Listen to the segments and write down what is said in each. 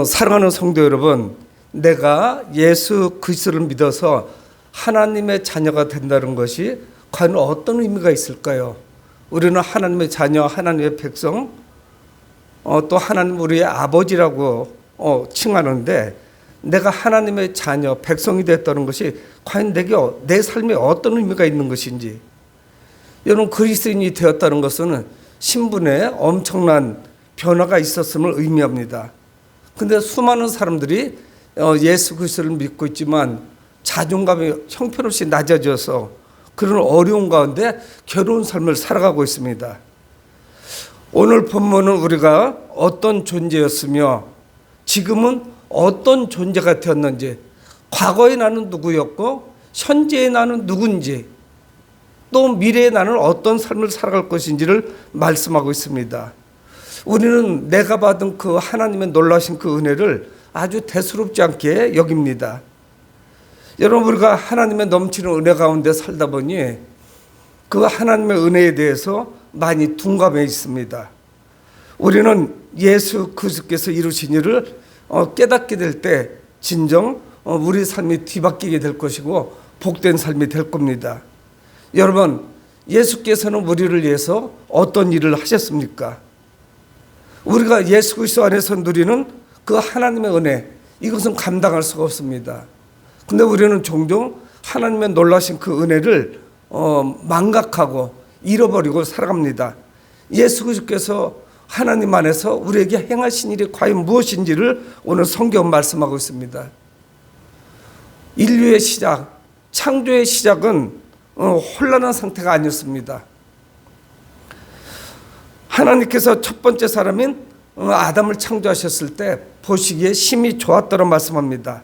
사랑하는 성도 여러분, 내가 예수 그리스도를 믿어서 하나님의 자녀가 된다는 것이 과연 어떤 의미가 있을까요? 우리는 하나님의 자녀, 하나님의 백성, 또 하나님 우리의 아버지라고 칭하는데, 내가 하나님의 자녀, 백성이 됐다는 것이 과연 내 삶에 어떤 의미가 있는 것인지. 여러분, 그리스도인이 되었다는 것은 신분에 엄청난 변화가 있었음을 의미합니다. 근데 수많은 사람들이 예수 그리스도를 믿고 있지만 자존감이 형편없이 낮아져서 그런 어려운 가운데 괴로운 삶을 살아가고 있습니다. 오늘 본문은 우리가 어떤 존재였으며 지금은 어떤 존재가 되었는지, 과거의 나는 누구였고 현재의 나는 누군지, 또 미래의 나는 어떤 삶을 살아갈 것인지를 말씀하고 있습니다. 우리는 내가 받은 그 하나님의 놀라신 그 은혜를 아주 대수롭지 않게 여깁니다. 여러분, 우리가 하나님의 넘치는 은혜 가운데 살다 보니 그 하나님의 은혜에 대해서 많이 둔감해 있습니다. 우리는 예수 그리스도께서 이루신 일을 깨닫게 될 때 진정 우리 삶이 뒤바뀌게 될 것이고 복된 삶이 될 겁니다. 여러분, 예수께서는 우리를 위해서 어떤 일을 하셨습니까? 우리가 예수 그리스도 안에서 누리는 그 하나님의 은혜, 이것은 감당할 수가 없습니다. 근데 우리는 종종 하나님의 놀라신 그 은혜를 망각하고 잃어버리고 살아갑니다. 예수 그리스도께서 하나님 안에서 우리에게 행하신 일이 과연 무엇인지를 오늘 성경은 말씀하고 있습니다. 인류의 시작, 창조의 시작은 혼란한 상태가 아니었습니다. 하나님께서 첫 번째 사람인 아담을 창조하셨을 때 보시기에 심히 좋았다고 말씀합니다.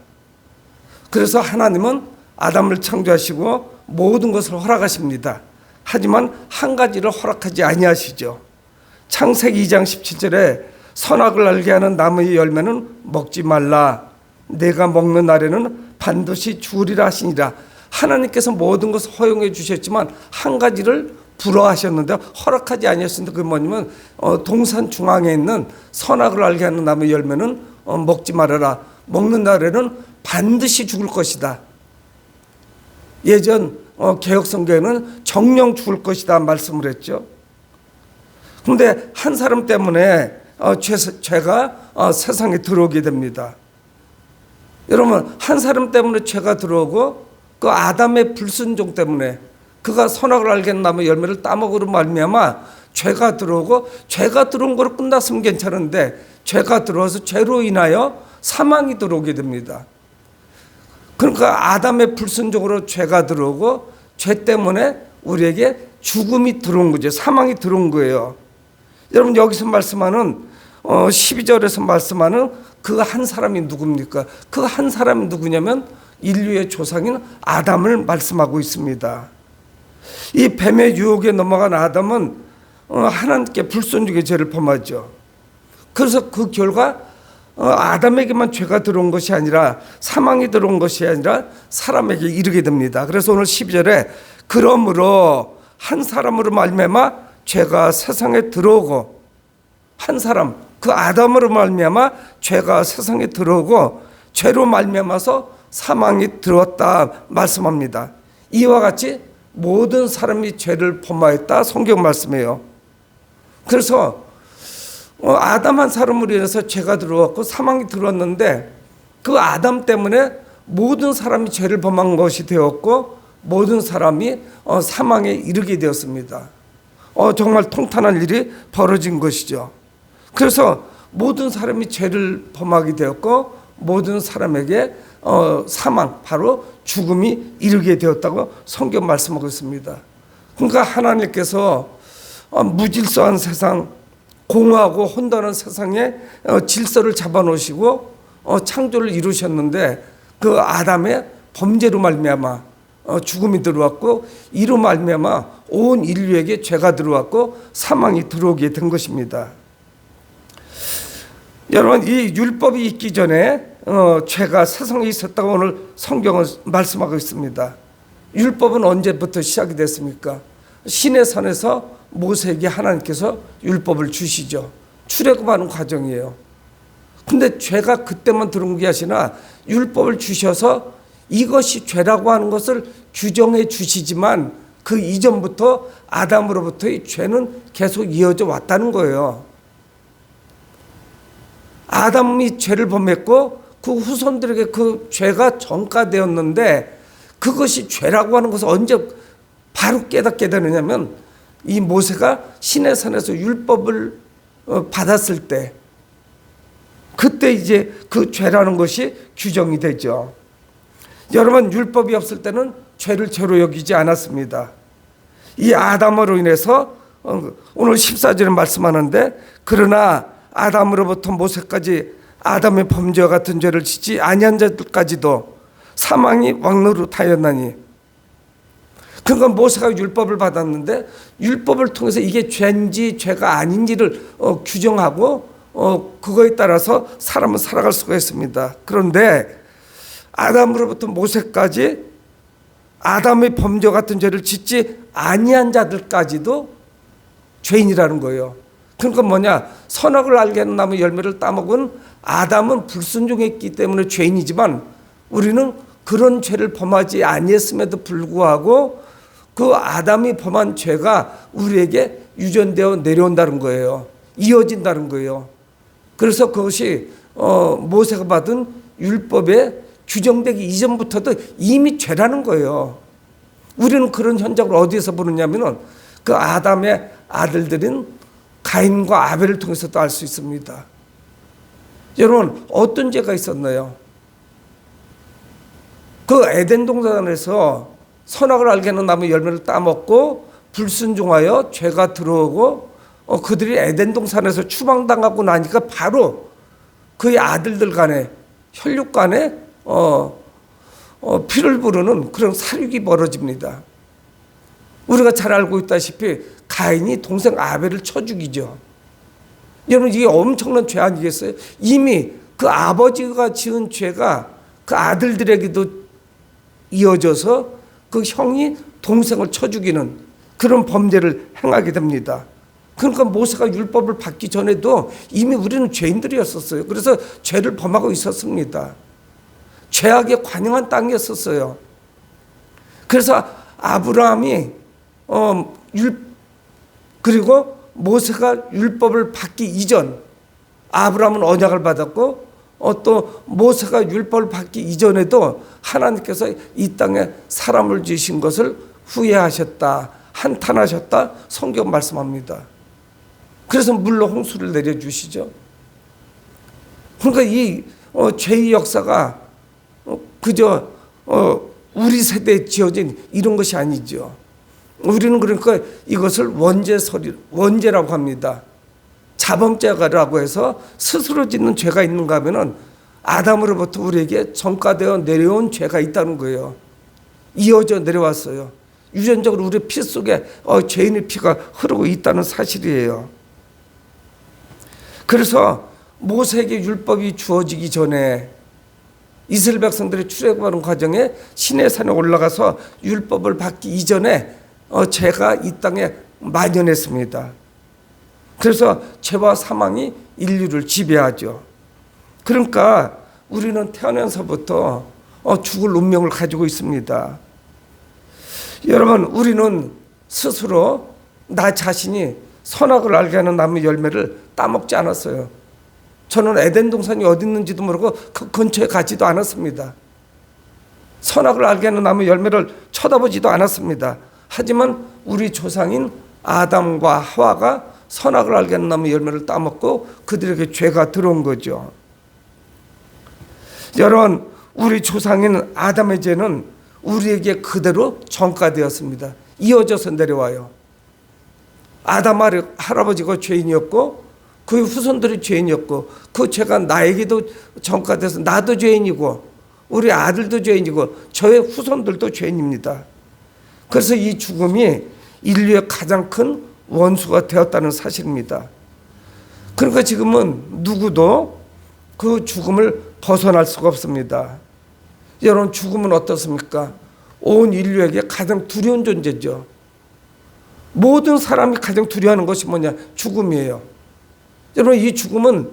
그래서 하나님은 아담을 창조하시고 모든 것을 허락하십니다. 하지만 한 가지를 허락하지 아니하시죠. 창세기 2장 17절에 선악을 알게 하는 나무의 열매는 먹지 말라. 내가 먹는 날에는 반드시 죽으리라 하시니라. 하나님께서 모든 것을 허용해 주셨지만 한 가지를 불허하셨는데, 허락하지 아니하셨는데, 그게 뭐냐면 동산 중앙에 있는 선악을 알게 하는 나무의 열매는 먹지 말아라. 먹는 날에는 반드시 죽을 것이다. 예전 개혁성경에는 정령 죽을 것이다 말씀을 했죠. 그런데 한 사람 때문에 죄가 세상에 들어오게 됩니다. 여러분, 한 사람 때문에 죄가 들어오고 그 아담의 불순종 때문에 그가 선악을 알게 하는 나무의 열매를 따먹으로 말미암아 죄가 들어오고, 죄가 들어온 거로 끝났으면 괜찮은데 죄가 들어와서 죄로 인하여 사망이 들어오게 됩니다. 그러니까 아담의 불순종으로 죄가 들어오고 죄 때문에 우리에게 죽음이 들어온 거죠. 사망이 들어온 거예요. 여러분, 여기서 말씀하는 12절에서 말씀하는 그 한 사람이 누굽니까? 그 한 사람이 누구냐면 인류의 조상인 아담을 말씀하고 있습니다. 이 뱀의 유혹에 넘어간 아담은 하나님께 불순종의 죄를 범하죠. 그래서 그 결과 아담에게만 죄가 들어온 것이 아니라, 사망이 들어온 것이 아니라 사람에게 이르게 됩니다. 그래서 오늘 12절에 그러므로 한 사람으로 말미암아 죄가 세상에 들어오고, 한 사람, 그 아담으로 말미암아 죄가 세상에 들어오고 죄로 말미암아서 사망이 들어왔다 말씀합니다. 이와 같이 모든 사람이 죄를 범하였다 성경 말씀이에요. 그래서 아담 한 사람으로 인해서 죄가 들어왔고 사망이 들어왔는데, 그 아담 때문에 모든 사람이 죄를 범한 것이 되었고 모든 사람이 사망에 이르게 되었습니다. 정말 통탄한 일이 벌어진 것이죠. 그래서 모든 사람이 죄를 범하게 되었고 모든 사람에게 사망, 바로 죽음이 이르게 되었다고 성경 말씀하고 있습니다. 그러니까 하나님께서 무질서한 세상, 공허하고 혼돈한 세상에 질서를 잡아놓으시고 창조를 이루셨는데, 그 아담의 범죄로 말미암아 죽음이 들어왔고, 이로 말미암아 온 인류에게 죄가 들어왔고 사망이 들어오게 된 것입니다. 여러분, 이 율법이 있기 전에 죄가 세상에 있었다고 오늘 성경은 말씀하고 있습니다. 율법은 언제부터 시작이 됐습니까? 시내산에서 모세에게 하나님께서 율법을 주시죠. 출애굽하는 과정이에요. 근데 죄가 그때만 들어온 게 아니라 율법을 주셔서 이것이 죄라고 하는 것을 규정해 주시지만 그 이전부터 아담으로부터의 죄는 계속 이어져 왔다는 거예요. 아담이 죄를 범했고 그 후손들에게 그 죄가 전가되었는데 그것이 죄라고 하는 것을 언제 바로 깨닫게 되느냐면 이 모세가 시내산에서 율법을 받았을 때 그때 이제 그 죄라는 것이 규정이 되죠. 여러분, 율법이 없을 때는 죄를 죄로 여기지 않았습니다. 이 아담으로 인해서 오늘 14절에 말씀하는데 그러나 아담으로부터 모세까지 아담의 범죄와 같은 죄를 짓지 아니한 자들까지도 사망이 왕노릇하였나니. 그러니까 모세가 율법을 받았는데 율법을 통해서 이게 죄인지 죄가 아닌지를 규정하고 그거에 따라서 사람은 살아갈 수가 있습니다. 그런데 아담으로부터 모세까지 아담의 범죄 같은 죄를 짓지 아니한 자들까지도 죄인이라는 거예요. 그러니까 뭐냐, 선악을 알게 하는 나무 열매를 따먹은 아담은 불순종했기 때문에 죄인이지만 우리는 그런 죄를 범하지 아니했음에도 불구하고 그 아담이 범한 죄가 우리에게 유전되어 내려온다는 거예요. 이어진다는 거예요. 그래서 그것이 모세가 받은 율법에 규정되기 이전부터도 이미 죄라는 거예요. 우리는 그런 현장을 어디에서 보느냐면은 그 아담의 아들들인 가인과 아벨을 통해서도 알 수 있습니다. 여러분, 어떤 죄가 있었나요? 그 에덴 동산에서 선악을 알게 하는 나무 열매를 따먹고 불순종하여 죄가 들어오고 그들이 에덴 동산에서 추방당하고 나니까 바로 그의 아들들 간에 혈육 간에 피를 부르는 그런 살육이 벌어집니다. 우리가 잘 알고 있다시피 가인이 동생 아벨을 쳐 죽이죠. 여러분, 이게 엄청난 죄 아니겠어요? 이미 그 아버지가 지은 죄가 그 아들들에게도 이어져서 그 형이 동생을 쳐 죽이는 그런 범죄를 행하게 됩니다. 그러니까 모세가 율법을 받기 전에도 이미 우리는 죄인들이었었어요. 그래서 죄를 범하고 있었습니다. 죄악에 관영한 땅이었었어요. 그래서 아브라함이 그리고 모세가 율법을 받기 이전, 아브라함은 언약을 받았고 또 모세가 율법을 받기 이전에도 하나님께서 이 땅에 사람을 지으신 것을 후회하셨다, 한탄하셨다 성경 말씀합니다. 그래서 물로 홍수를 내려주시죠. 그러니까 이 죄의 역사가 그저 우리 세대에 지어진 이런 것이 아니죠. 우리는 그러니까 이것을 원죄라고 합니다. 자범죄라고 해서 스스로 짓는 죄가 있는가 하면은 아담으로부터 우리에게 전가되어 내려온 죄가 있다는 거예요. 이어져 내려왔어요. 유전적으로 우리 피 속에 죄인의 피가 흐르고 있다는 사실이에요. 그래서 모세에게 율법이 주어지기 전에 이스라엘 백성들이 출애굽하는 과정에 시내산에 올라가서 율법을 받기 이전에 죄가 이 땅에 만연했습니다. 그래서 죄와 사망이 인류를 지배하죠. 그러니까 우리는 태어나서부터 죽을 운명을 가지고 있습니다. 여러분, 우리는 스스로 나 자신이 선악을 알게 하는 나무 열매를 따먹지 않았어요. 저는 에덴 동산이 어디 있는지도 모르고 그 근처에 가지도 않았습니다. 선악을 알게 하는 나무 열매를 쳐다보지도 않았습니다. 하지만 우리 조상인 아담과 하와가 선악을 알게 하는 나무 열매를 따먹고 그들에게 죄가 들어온 거죠. 여러분, 우리 조상인 아담의 죄는 우리에게 그대로 전가되었습니다. 이어져서 내려와요. 아담 할아버지가 죄인이었고 그의 후손들이 죄인이었고 그 죄가 나에게도 전가돼서 나도 죄인이고 우리 아들도 죄인이고 저의 후손들도 죄인입니다. 그래서 이 죽음이 인류의 가장 큰 원수가 되었다는 사실입니다. 그러니까 지금은 누구도 그 죽음을 벗어날 수가 없습니다. 여러분, 죽음은 어떻습니까? 온 인류에게 가장 두려운 존재죠. 모든 사람이 가장 두려워하는 것이 뭐냐? 죽음이에요. 여러분, 이 죽음은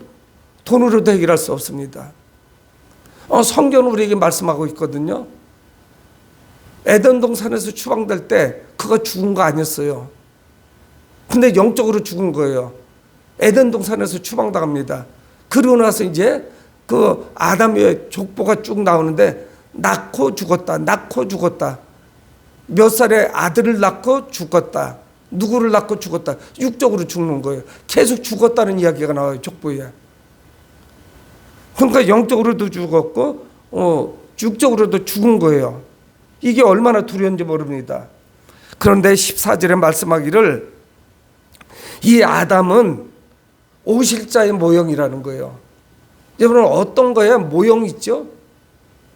돈으로도 해결할 수 없습니다. 성경은 우리에게 말씀하고 있거든요. 에덴 동산에서 추방될 때 그가 죽은 거 아니었어요. 근데 영적으로 죽은 거예요. 에덴 동산에서 추방당합니다. 그러고 나서 이제 그 아담의 족보가 쭉 나오는데 낳고 죽었다. 낳고 죽었다. 몇 살에 아들을 낳고 죽었다. 누구를 낳고 죽었다. 육적으로 죽는 거예요. 계속 죽었다는 이야기가 나와요. 족보에. 그러니까 영적으로도 죽었고 육적으로도 죽은 거예요. 이게 얼마나 두려운지 모릅니다. 그런데 14절에 말씀하기를 이 아담은 오실자의 모형이라는 거예요. 여러분 어떤 거에 모형이 있죠?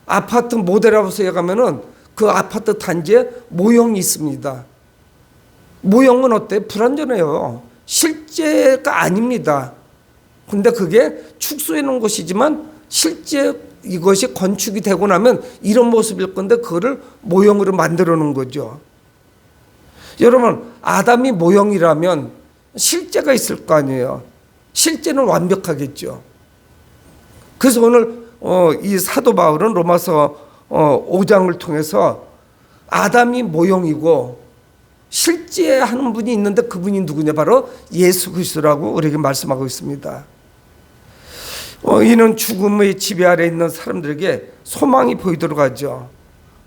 아파트 모델하우스에 가면은 그 아파트 단지에 모형이 있습니다. 모형은 어때? 불완전해요. 실제가 아닙니다. 근데 그게 축소해 놓은 것이지만 실제 이것이 건축이 되고 나면 이런 모습일 건데 그거를 모형으로 만들어 놓은 거죠. 여러분 아담이 모형이라면 실제가 있을 거 아니에요. 실제는 완벽하겠죠. 그래서 오늘 이 사도 바울은 로마서 5장을 통해서 아담이 모형이고 실제 하는 분이 있는데 그분이 누구냐? 바로 예수 그리스도라고 우리에게 말씀하고 있습니다. 이는 죽음의 지배 아래 있는 사람들에게 소망이 보이도록 하죠.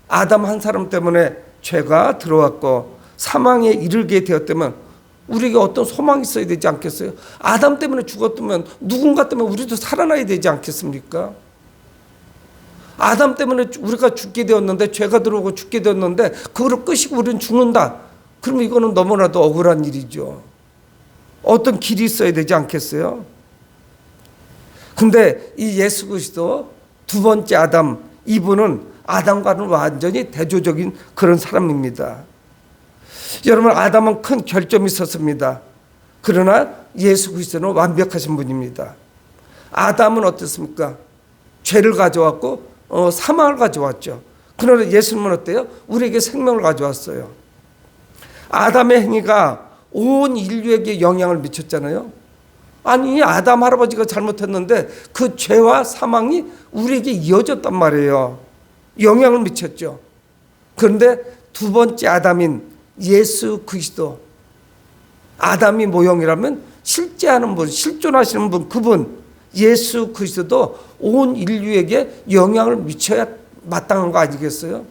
아담 한 사람 때문에 죄가 들어왔고 사망에 이르게 되었다면 우리에게 어떤 소망이 있어야 되지 않겠어요? 아담 때문에 죽었다면 누군가 때문에 우리도 살아나야 되지 않겠습니까? 아담 때문에 우리가 죽게 되었는데 죄가 들어오고 죽게 되었는데 그거를 끄시고 우리는 죽는다. 그러면 이거는 너무나도 억울한 일이죠. 어떤 길이 있어야 되지 않겠어요? 근데 이 예수 그리스도 두 번째 아담, 이분은 아담과는 완전히 대조적인 그런 사람입니다. 여러분 아담은 큰 결점이 있었습니다. 그러나 예수 그리스도는 완벽하신 분입니다. 아담은 어떻습니까? 죄를 가져왔고 사망을 가져왔죠. 그러나 예수님은 어때요? 우리에게 생명을 가져왔어요. 아담의 행위가 온 인류에게 영향을 미쳤잖아요. 아니 아담 할아버지가 잘못했는데 그 죄와 사망이 우리에게 이어졌단 말이에요. 영향을 미쳤죠. 그런데 두 번째 아담인 예수 그리스도, 아담이 모형이라면 실제하는 분, 실존하시는 분, 그분 예수 그리스도도 온 인류에게 영향을 미쳐야 마땅한 거 아니겠어요?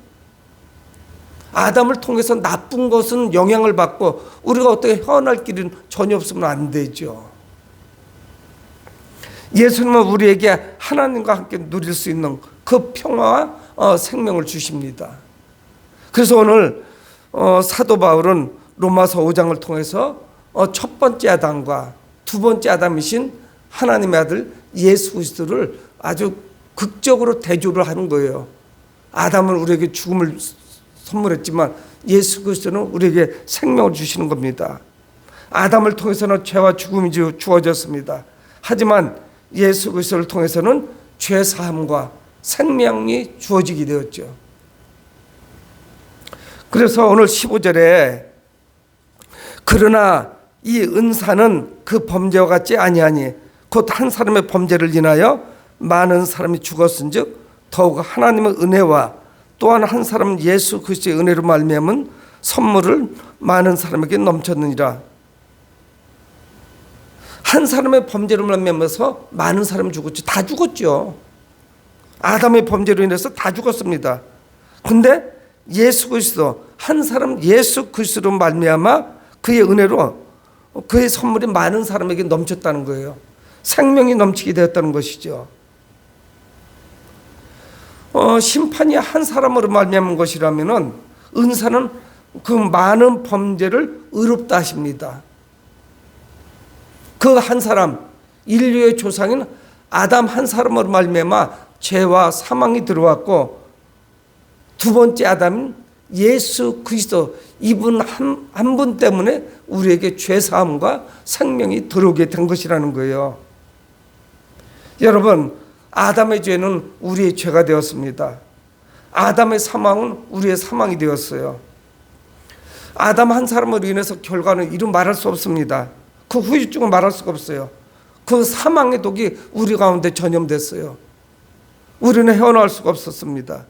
아담을 통해서 나쁜 것은 영향을 받고 우리가 어떻게 헤어날 길은 전혀 없으면 안 되죠. 예수님은 우리에게 하나님과 함께 누릴 수 있는 그 평화와 생명을 주십니다. 그래서 오늘 사도 바울은 로마서 5장을 통해서 첫 번째 아담과 두 번째 아담이신 하나님의 아들 예수 그리스도를 아주 극적으로 대조를 하는 거예요. 아담은 우리에게 죽음을 선물했지만 예수 그리스도는 우리에게 생명을 주시는 겁니다. 아담을 통해서는 죄와 죽음이 주어졌습니다. 하지만 예수 그리스도를 통해서는 죄 사함과 생명이 주어지게 되었죠. 그래서 오늘 15절에 그러나 이 은사는 그 범죄와 같지 아니하니 곧 한 사람의 범죄를 인하여 많은 사람이 죽었은즉 더욱 하나님의 은혜와 또한 한 사람 예수 그리스도의 은혜로 말미암은 선물을 많은 사람에게 넘쳤느니라. 한 사람의 범죄로 말미암아서 많은 사람이 죽었죠. 다 죽었죠. 아담의 범죄로 인해서 다 죽었습니다. 근데 예수 그리스도 한 사람 예수 그리스도로 말미암아 그의 은혜로 그의 선물이 많은 사람에게 넘쳤다는 거예요. 생명이 넘치게 되었다는 것이죠. 심판이 한 사람으로 말미암은 것이라면은 은사는 그 많은 범죄를 의롭다 하십니다. 그 한 사람, 인류의 조상인 아담 한 사람으로 말미암아 죄와 사망이 들어왔고 두 번째 아담인 예수 그리스도 이분 한 분 때문에 우리에게 죄 사함과 생명이 들어오게 된 것이라는 거예요. 여러분 아담의 죄는 우리의 죄가 되었습니다. 아담의 사망은 우리의 사망이 되었어요. 아담 한 사람으로 인해서 결과는 이루 말할 수 없습니다. 그 후유증은 말할 수가 없어요. 그 사망의 독이 우리 가운데 전염됐어요. 우리는 헤어나올 수가 없었습니다.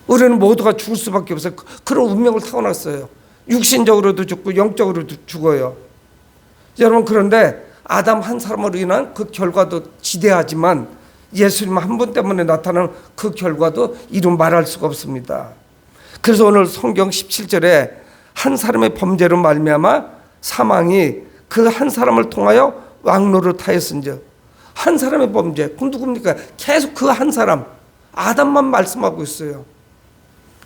우리는 모두가 죽을 수밖에 없어요. 그런 운명을 타고났어요. 육신적으로도 죽고 영적으로도 죽어요. 여러분, 그런데 아담 한 사람으로 인한 그 결과도 지대하지만 예수님 한 분 때문에 나타나는 그 결과도 이루 말할 수가 없습니다. 그래서 오늘 성경 17절에 한 사람의 범죄로 말미암아 사망이 그 한 사람을 통하여 왕노릇하였은즉, 한 사람의 범죄, 그 누굽니까? 계속 그 한 사람 아담만 말씀하고 있어요.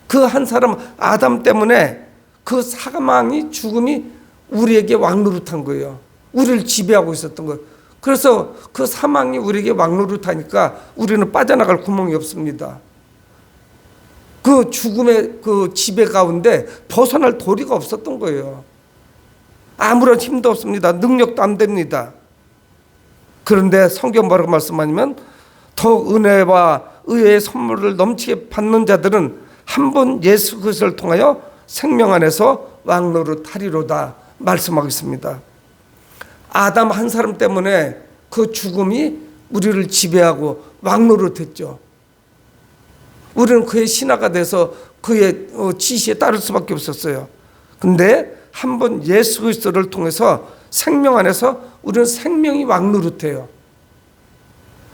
그 한 사람 아담 때문에 그 사망이, 죽음이 우리에게 왕노릇한 거예요. 우리를 지배하고 있었던 거예요. 그래서 그 사망이 우리에게 왕노릇하니까 우리는 빠져나갈 구멍이 없습니다. 그 죽음의 그 지배 가운데 벗어날 도리가 없었던 거예요. 아무런 힘도 없습니다. 능력도 안 됩니다. 그런데 성경 뭐라고 말씀하냐면, 더욱 은혜와 의의 선물을 넘치게 받는 자들은 한 번 예수 그리스도를 통하여 생명 안에서 왕노릇하리로다 말씀하고 있습니다. 아담 한 사람 때문에 그 죽음이 우리를 지배하고 왕노릇했죠. 우리는 그의 신하가 돼서 그의 지시에 따를 수밖에 없었어요. 근데 한 번 예수 그리스도를 통해서 생명 안에서 우리는 생명이 왕노릇해요.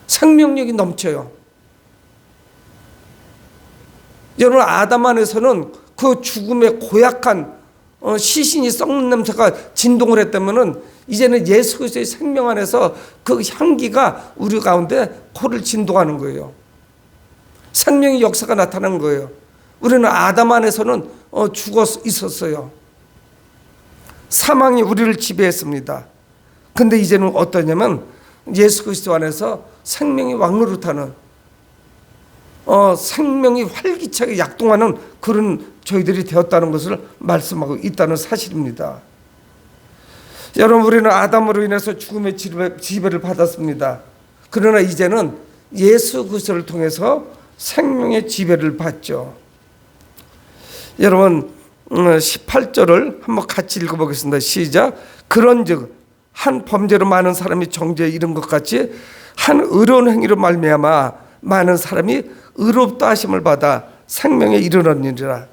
생명력이 넘쳐요. 여러분, 아담 안에서는 그 죽음의 고약한 시신이 썩는 냄새가 진동을 했다면은, 이제는 예수 그리스도의 생명 안에서 그 향기가 우리 가운데 코를 진동하는 거예요. 생명의 역사가 나타나는 거예요. 우리는 아담 안에서는 죽어 있었어요. 사망이 우리를 지배했습니다. 근데 이제는 어떠냐면 예수 그리스도 안에서 생명이 왕노릇하는, 생명이 활기차게 약동하는 그런 저희들이 되었다는 것을 말씀하고 있다는 사실입니다. 여러분, 우리는 아담으로 인해서 죽음의 지배를 받았습니다. 그러나 이제는 예수 그리스도를 통해서 생명의 지배를 받죠. 여러분, 18절을 한번 같이 읽어보겠습니다. 시작. 그런즉 한 범죄로 많은 사람이 정죄에 이른 것 같이 한 의로운 행위로 말미암아 많은 사람이 의롭다 하심을 받아 생명에 이르렀느니라.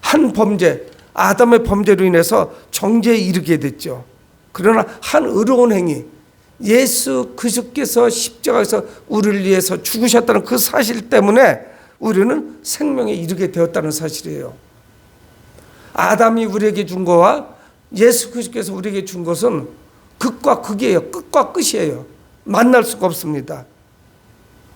한 범죄, 아담의 범죄로 인해서 정죄에 이르게 됐죠. 그러나 한 의로운 행위, 예수 그리스도께서 십자가에서 우리를 위해서 죽으셨다는 그 사실 때문에 우리는 생명에 이르게 되었다는 사실이에요. 아담이 우리에게 준 거와 예수 그리스도께서 우리에게 준 것은 극과 극이에요. 끝과 끝이에요. 만날 수가 없습니다.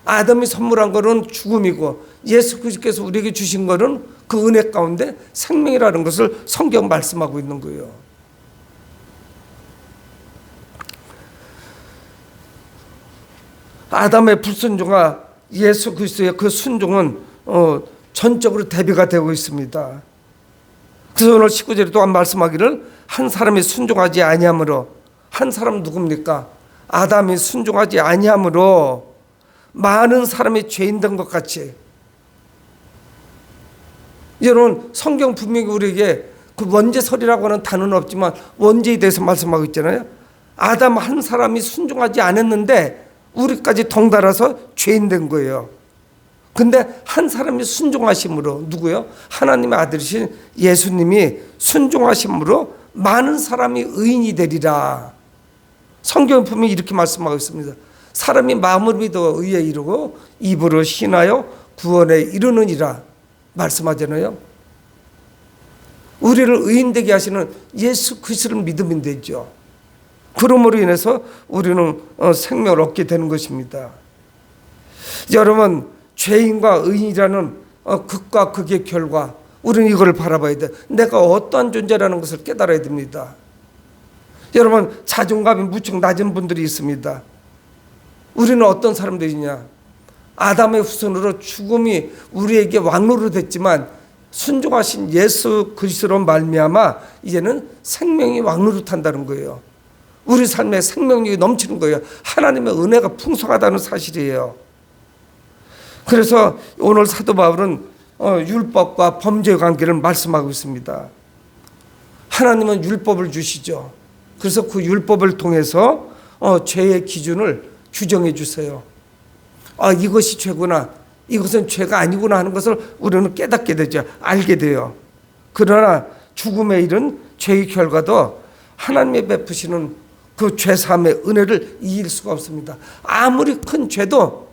아담이 선물한 것은 죽음이고 예수 그리스도께서 우리에게 주신 것은 그 은혜 가운데 생명이라는 것을 성경 말씀하고 있는 거예요. 아담의 불순종과 예수 그리스도의 그 순종은 전적으로 대비가 되고 있습니다. 그래서 오늘 19절에 또한 말씀하기를 한 사람이 순종하지 아니함으로, 한 사람 누굽니까? 아담이 순종하지 아니함으로 많은 사람이 죄인 된 것 같이. 여러분, 성경 분명히 우리에게 그 원죄설이라고 하는 단어는 없지만 원죄에 대해서 말씀하고 있잖아요. 아담 한 사람이 순종하지 않았는데 우리까지 덩달아서 죄인 된 거예요. 근데 한 사람이 순종하심으로, 누구요? 하나님의 아들이신 예수님이 순종하심으로 많은 사람이 의인이 되리라. 성경 분명히 이렇게 말씀하고 있습니다. 사람이 마음으로 믿어 의에 이르고 입으로 신하여 구원에 이르느니라 말씀하잖아요. 우리를 의인되게 하시는 예수 그리스도를 믿으면 되죠. 그러므로 인해서 우리는 생명을 얻게 되는 것입니다. 여러분, 죄인과 의인이라는 극과 극의 결과, 우리는 이걸 바라봐야 돼. 내가 어떠한 존재라는 것을 깨달아야 됩니다. 여러분, 자존감이 무척 낮은 분들이 있습니다. 우리는 어떤 사람들이냐? 아담의 후손으로 죽음이 우리에게 왕로로 됐지만 순종하신 예수 그리스도로 말미암아 이제는 생명이 왕노릇한다는 거예요. 우리 삶에 생명력이 넘치는 거예요. 하나님의 은혜가 풍성하다는 사실이에요. 그래서 오늘 사도 바울은 율법과 범죄의 관계를 말씀하고 있습니다. 하나님은 율법을 주시죠. 그래서 그 율법을 통해서 죄의 기준을 규정해 주세요. 이것이 죄구나, 이것은 죄가 아니구나 하는 것을 우리는 깨닫게 되죠. 알게 돼요. 그러나 죽음에 이른 죄의 결과도 하나님의 베푸시는 그 죄사함의 은혜를 이길 수가 없습니다. 아무리 큰 죄도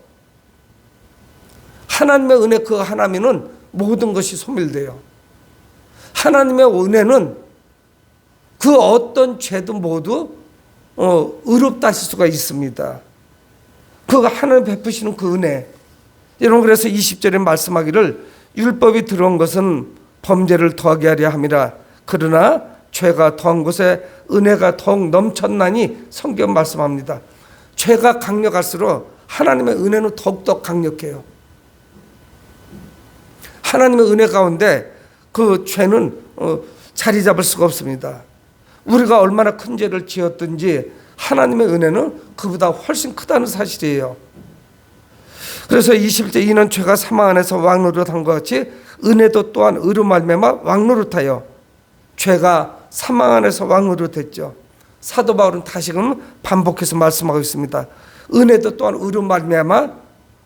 하나님의 은혜 그 하나면은 모든 것이 소멸돼요. 하나님의 은혜는 그 어떤 죄도 모두 의롭다 하실 수가 있습니다. 그 하나님 베푸시는 그 은혜. 여러분, 그래서 20절에 말씀하기를 율법이 들어온 것은 범죄를 더하게 하려 함이라. 그러나 죄가 더한 곳에 은혜가 더욱 넘쳤나니 성경 말씀합니다. 죄가 강력할수록 하나님의 은혜는 더욱더 강력해요. 하나님의 은혜 가운데 그 죄는 자리 잡을 수가 없습니다. 우리가 얼마나 큰 죄를 지었든지 하나님의 은혜는 그보다 훨씬 크다는 사실이에요. 그래서 21절 이는 죄가 사망 안에서 왕노릇한 것 같이 은혜도 또한 의로 말미암아 왕노릇하여. 죄가 사망 안에서 왕노릇했죠. 사도 바울은 다시금 반복해서 말씀하고 있습니다. 은혜도 또한 의로 말미암아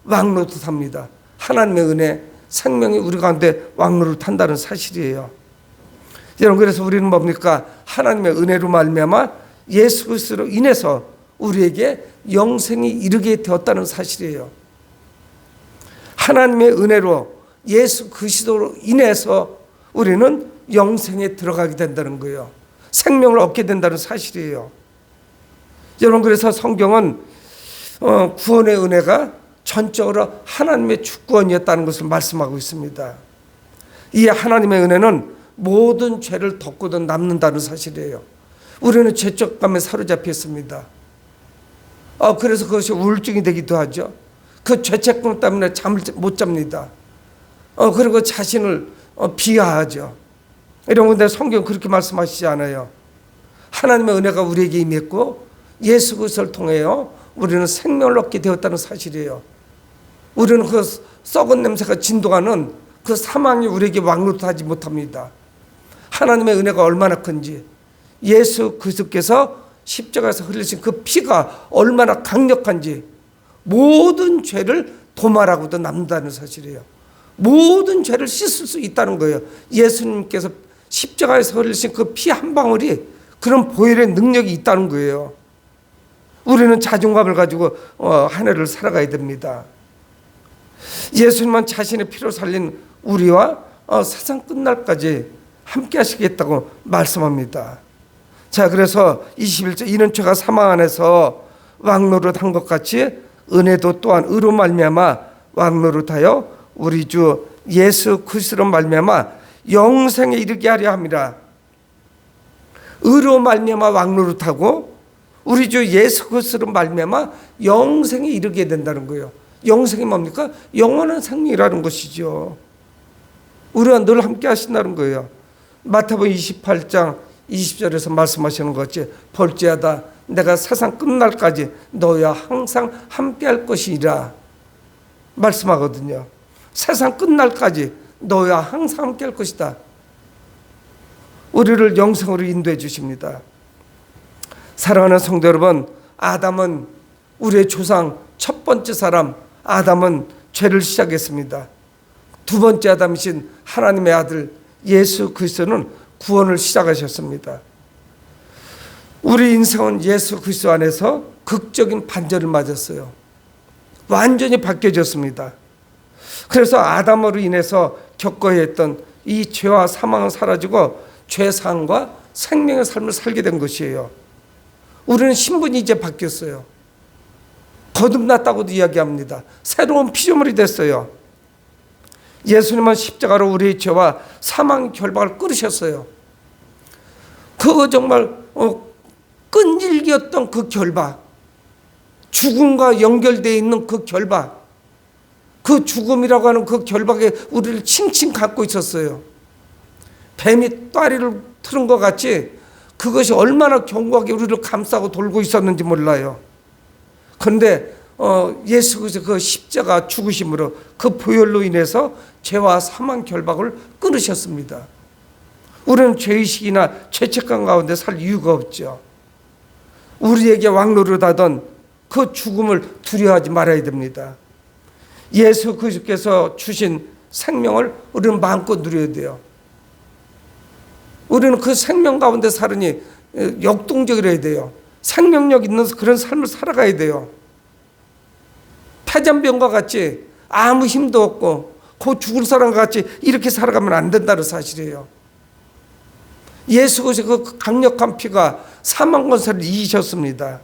왕노릇합니다. 하나님의 은혜, 생명이 우리 가운데 왕노릇한다는 사실이에요. 여러분, 그래서 우리는 뭡니까? 하나님의 은혜로 말미암아 예수 그리스도로 인해서 우리에게 영생이 이르게 되었다는 사실이에요. 하나님의 은혜로 예수 그리스도로 인해서 우리는 영생에 들어가게 된다는 거예요. 생명을 얻게 된다는 사실이에요. 여러분, 그래서 성경은 구원의 은혜가 전적으로 하나님의 주권이었다는 것을 말씀하고 있습니다. 이 하나님의 은혜는 모든 죄를 덮고도 남는다는 사실이에요. 우리는 죄책감에 사로잡혔습니다. 그래서 그것이 우울증이 되기도 하죠. 그 죄책감 때문에 잠을 못 잡니다. 그리고 자신을 비하하죠. 여러분, 성경 그렇게 말씀하시지 않아요. 하나님의 은혜가 우리에게 임했고 예수 그리스도를 통해요 우리는 생명을 얻게 되었다는 사실이에요. 우리는 그 썩은 냄새가 진동하는 그 사망이 우리에게 왕노릇하지 못합니다. 하나님의 은혜가 얼마나 큰지, 예수 그리스도께서 십자가에서 흘리신 그 피가 얼마나 강력한지, 모든 죄를 도말하고도 남는다는 사실이에요. 모든 죄를 씻을 수 있다는 거예요. 예수님께서 십자가에서 흘리신 그 피 한 방울이 그런 보혈의 능력이 있다는 거예요. 우리는 자존감을 가지고 한 해를 살아가야 됩니다. 예수님만 자신의 피로 살린 우리와 세상 끝날까지 함께 하시겠다고 말씀합니다. 자, 그래서 21절 이는 죄가 사망 안에서 왕노릇한 것 같이 은혜도 또한 의로 말미암아 왕노릇하여 우리 주 예수 그리스도로 말미암아 영생에 이르게 하려 함이라. 의로 말미암아 왕노릇하고 우리 주 예수 그리스도로 말미암아 영생에 이르게 된다는 거예요. 영생이 뭡니까? 영원한 생명이라는 것이죠. 우리와 늘 함께 하신다는 거예요. 마태복음 28장 20절에서 말씀하시는 것이 볼지어다 내가 세상 끝날까지 너희와 항상 함께 할 것이라 말씀하거든요. 세상 끝날까지 너희와 항상 함께 할 것이다. 우리를 영생으로 인도해 주십니다. 사랑하는 성도 여러분, 아담은 우리의 조상 첫 번째 사람 아담은 죄를 시작했습니다. 두 번째 아담이신 하나님의 아들 예수 그리스도는 구원을 시작하셨습니다. 우리 인생은 예수 그리스도 안에서 극적인 반전을 맞았어요. 완전히 바뀌어졌습니다. 그래서 아담으로 인해서 겪어야 했던 이 죄와 사망은 사라지고 죄사함과 생명의 삶을 살게 된 것이에요. 우리는 신분이 이제 바뀌었어요. 거듭났다고도 이야기합니다. 새로운 피조물이 됐어요. 예수님은 십자가로 우리의 죄와 사망의 결박을 끊으셨어요. 그거 정말 끈질겼던 그 결박, 죽음과 연결되어 있는 그 결박, 그 죽음이라고 하는 그 결박에 우리를 칭칭 갖고 있었어요. 뱀이 따리를 틀은 것 같이 그것이 얼마나 견고하게 우리를 감싸고 돌고 있었는지 몰라요. 그런데 예수 그리스도 그 십자가 죽으심으로 그 보혈로 인해서 죄와 사망 결박을 끊으셨습니다. 우리는 죄의식이나 죄책감 가운데 살 이유가 없죠. 우리에게 왕노릇하던 그 죽음을 두려워하지 말아야 됩니다. 예수 그리스도께서 주신 생명을 우리는 마음껏 누려야 돼요. 우리는 그 생명 가운데 살으니 역동적이어야 돼요. 생명력 있는 그런 삶을 살아가야 돼요. 폐잔병과 같이 아무 힘도 없고 곧 죽을 사람과 같이 이렇게 살아가면 안 된다는 사실이에요. 예수 그리스도의 그 강력한 피가 사망 권세를 이기셨습니다.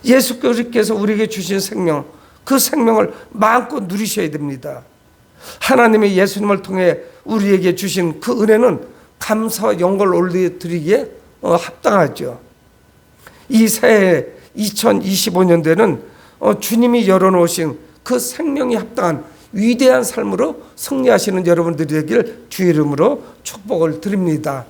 예수 그리스도께서 우리에게 주신 생명, 그 생명을 마음껏 누리셔야 됩니다. 하나님의 예수님을 통해 우리에게 주신 그 은혜는 감사와 영광을 올려드리기에 합당하죠. 이 새해 2025년도에는 주님이 열어놓으신 그 생명이 합당한 위대한 삶으로 승리하시는 여러분들이 되길 주의 이름으로 축복을 드립니다.